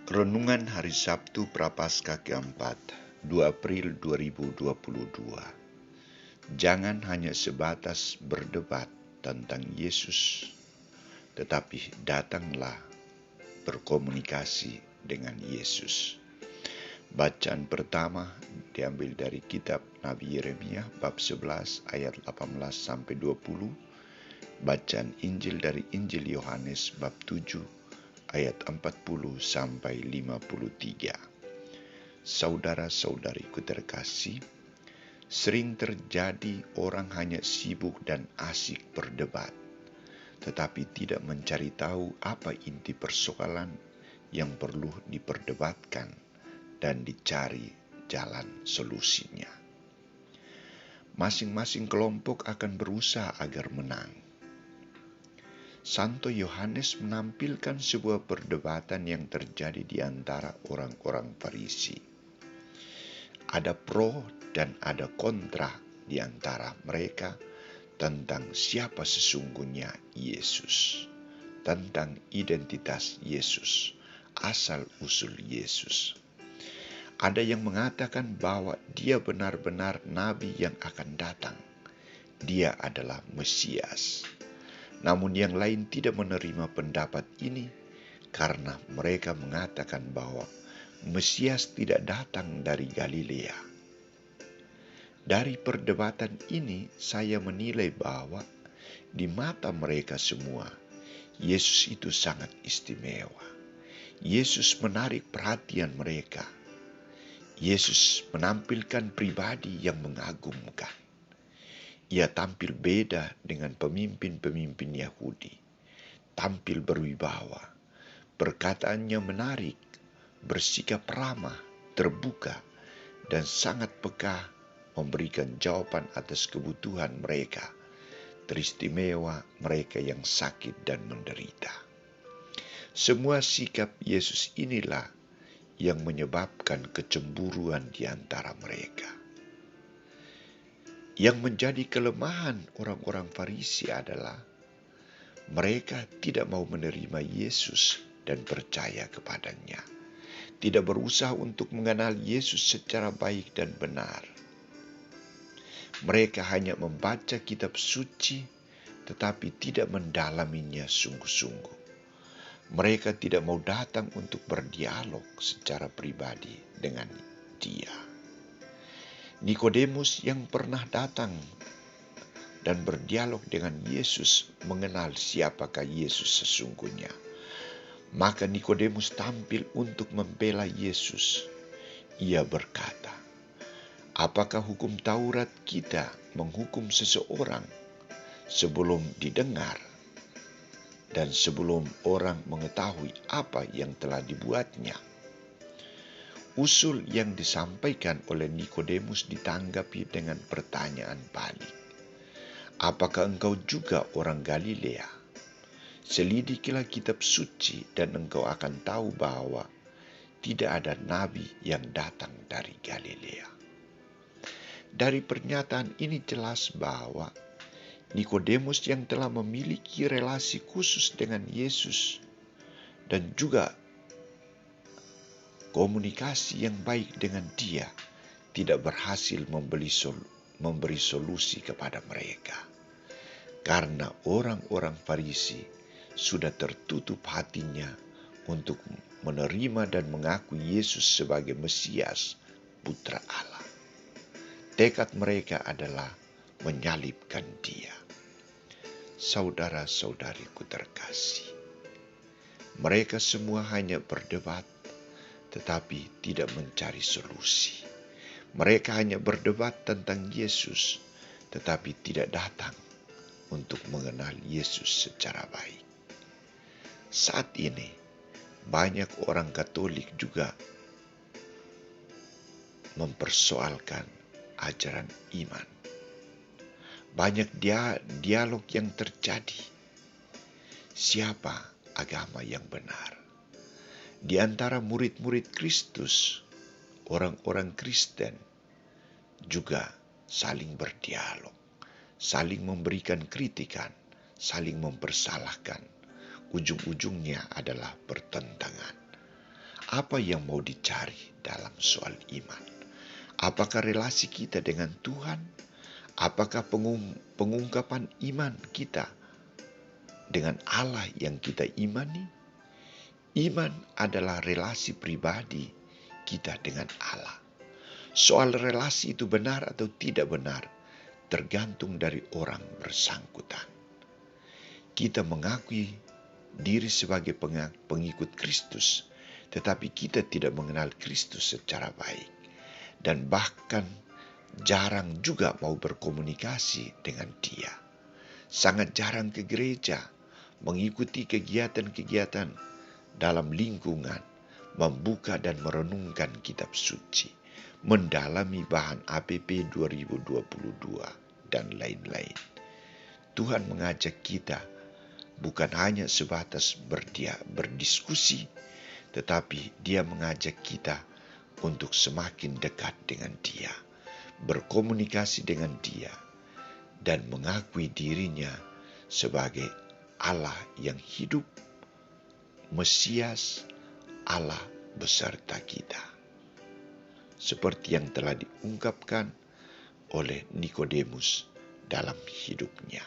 Renungan Hari Sabtu Prapaskah keempat, 2 April 2022. Jangan hanya sebatas berdebat tentang Yesus, tetapi datanglah berkomunikasi dengan Yesus. Bacaan pertama diambil dari kitab Nabi Yeremia bab 11 ayat 18 sampai 20. Bacaan Injil dari Injil Yohanes bab 7 ayat 40 sampai 53. Saudara-saudariku terkasih, sering terjadi orang hanya sibuk dan asik berdebat, tetapi tidak mencari tahu apa inti persoalan yang perlu diperdebatkan dan dicari jalan solusinya. Masing-masing kelompok akan berusaha agar menang. Santo Yohanes menampilkan sebuah perdebatan yang terjadi di antara orang-orang Farisi. Ada pro dan ada kontra di antara mereka tentang siapa sesungguhnya Yesus, tentang identitas Yesus, asal-usul Yesus. Ada yang mengatakan bahwa dia benar-benar nabi yang akan datang. Dia adalah Mesias. Namun yang lain tidak menerima pendapat ini karena mereka mengatakan bahwa Mesias tidak datang dari Galilea. Dari perdebatan ini saya menilai bahwa di mata mereka semua, Yesus itu sangat istimewa. Yesus menarik perhatian mereka. Yesus menampilkan pribadi yang mengagumkan. Ia tampil beda dengan pemimpin-pemimpin Yahudi. Tampil berwibawa. Perkataannya menarik, bersikap ramah, terbuka, dan sangat peka memberikan jawaban atas kebutuhan mereka, teristimewa mereka yang sakit dan menderita. Semua sikap Yesus inilah yang menyebabkan kecemburuan di antara mereka. Yang menjadi kelemahan orang-orang Farisi adalah mereka tidak mau menerima Yesus dan percaya kepadanya. Tidak berusaha untuk mengenal Yesus secara baik dan benar. Mereka hanya membaca kitab suci tetapi tidak mendalaminya sungguh-sungguh. Mereka tidak mau datang untuk berdialog secara pribadi dengan Dia. Nikodemus yang pernah datang dan berdialog dengan Yesus mengenal siapakah Yesus sesungguhnya. Maka Nikodemus tampil untuk membela Yesus. Ia berkata, "Apakah hukum Taurat kita menghukum seseorang sebelum didengar dan sebelum orang mengetahui apa yang telah dibuatnya?" Usul yang disampaikan oleh Nikodemus ditanggapi dengan pertanyaan balik. Apakah engkau juga orang Galilea? Selidikilah kitab suci dan engkau akan tahu bahwa tidak ada nabi yang datang dari Galilea. Dari pernyataan ini jelas bahwa Nikodemus yang telah memiliki relasi khusus dengan Yesus dan juga komunikasi yang baik dengan Dia tidak berhasil memberi solusi kepada mereka. Karena orang-orang Farisi sudah tertutup hatinya untuk menerima dan mengaku Yesus sebagai Mesias, Putra Allah. Tekad mereka adalah menyalibkan Dia. Saudara-saudariku terkasih, mereka semua hanya berdebat tetapi tidak mencari solusi. Mereka hanya berdebat tentang Yesus tetapi tidak datang untuk mengenal Yesus secara baik. Saat ini banyak orang Katolik juga mempersoalkan ajaran iman. Banyak dialog yang terjadi. Siapa agama yang benar? Di antara murid-murid Kristus, orang-orang Kristen juga saling berdialog, saling memberikan kritikan, saling mempersalahkan. Ujung-ujungnya adalah pertentangan. apa yang mau dicari dalam soal iman? Apakah relasi kita dengan Tuhan? Apakah pengungkapan iman kita dengan Allah yang kita imani? Iman adalah relasi pribadi kita dengan Allah. Soal relasi itu benar atau tidak benar tergantung dari orang bersangkutan. Kita mengakui diri sebagai pengikut Kristus, tetapi kita tidak mengenal Kristus secara baik, dan bahkan jarang juga mau berkomunikasi dengan Dia. Sangat jarang ke gereja, mengikuti kegiatan-kegiatan dalam lingkungan, membuka dan merenungkan kitab suci, mendalami bahan APP 2022, dan lain-lain. Tuhan mengajak kita bukan hanya sebatas berdiskusi, tetapi Dia mengajak kita untuk semakin dekat dengan Dia, berkomunikasi dengan Dia, dan mengakui dirinya sebagai Allah yang hidup, Mesias, Allah beserta kita. Seperti yang telah diungkapkan oleh Nikodemus dalam hidupnya.